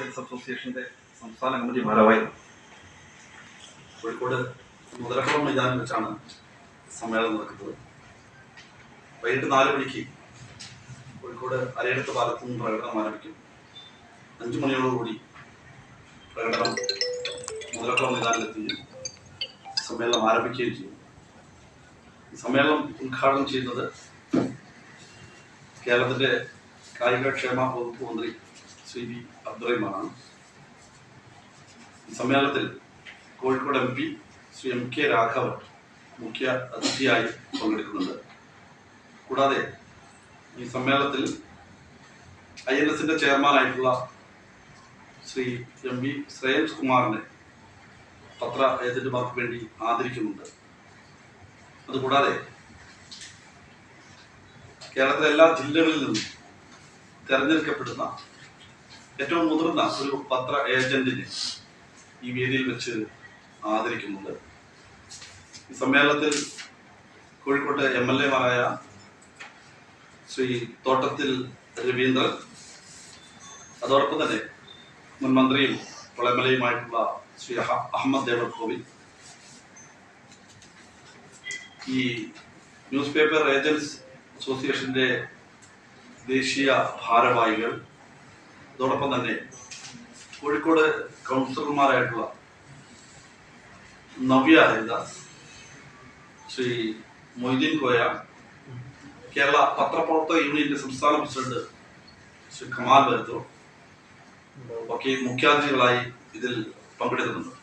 Writers അസോസിയേഷന്റെ സംസ്ഥാന committee ഭാരവാഹി. കോഴിക്കോട് മുതലക്കുളം മൈതാനം വെച്ചാണ് സമ്മേളനം നടക്കുന്നത്. വൈകിട്ട് 4 മണിക്ക് കോഴിക്കോട് അരയിടത്ത് പാലത്തു നിന്ന് പ്രകടനം ആരംഭിക്കും. 5 മണിയോടുകൂടി പ്രകടനം മുതലക്കുളം മൈതാനിലെത്തുകയും സമ്മേളനം ആരംഭിക്കുകയും ചെയ്യും. സമ്മേളനം ഉദ്ഘാടനം ചെയ്യുന്നത് കേരളത്തിന്റെ കായികക്ഷേമ വകുപ്പ് മന്ത്രി ശ്രീ വി അബ്ദുറഹിമാനാണ്. ഈ സമ്മേളനത്തിൽ കോഴിക്കോട് MP ശ്രീ MK രാഘവൻ മുഖ്യ അതിഥിയായി പങ്കെടുക്കുന്നുണ്ട്. കൂടാതെ ഈ സമ്മേളനത്തിൽ INSന്റെ ചെയർമാനായിട്ടുള്ള ശ്രീ MV ശ്രേയംസ് കുമാറിനെ പത്ര ഏജന്റുമാർക്ക് വേണ്ടി ആദരിക്കുന്നുണ്ട്. അതുകൂടാതെ കേരളത്തിലെ എല്ലാ ജില്ലകളിൽ നിന്നും തെരഞ്ഞെടുക്കപ്പെടുന്ന ഏറ്റവും മുതിർന്ന ഒരു പത്ര ഏജന്റിനെ ഈ വേദിയിൽ വെച്ച് ആദരിക്കുന്നുണ്ട്. ഈ സമ്മേളനത്തിൽ കോഴിക്കോട്ടെ MLA-മാരായ ശ്രീ തോട്ടത്തിൽ രവീന്ദ്രൻ, അതോടൊപ്പം തന്നെ മുൻ മന്ത്രിയും MLA-യുമായിട്ടുള്ള ശ്രീ അഹമ്മദ് ദേവർകോവിൽ, ഈ ന്യൂസ് പേപ്പർ ഏജൻറ്റ്സ് അസോസിയേഷന്റെ ദേശീയ ഭാരവാഹികൾ, അതോടൊപ്പം തന്നെ കോഴിക്കോട് കൗൺസിലർമാരായിട്ടുള്ള നവ്യ ഹരിദാസ്, ശ്രീ മൊയ്തീൻ കോയ, കേരള പത്രപ്രവർത്തക യൂണിയന്റെ സംസ്ഥാന പ്രസിഡന്റ് ശ്രീ കമാൽ ബരത്തൂർ ഒക്കെ മുഖ്യാതിഥികളായി ഇതിൽ പങ്കെടുക്കുന്നുണ്ട്.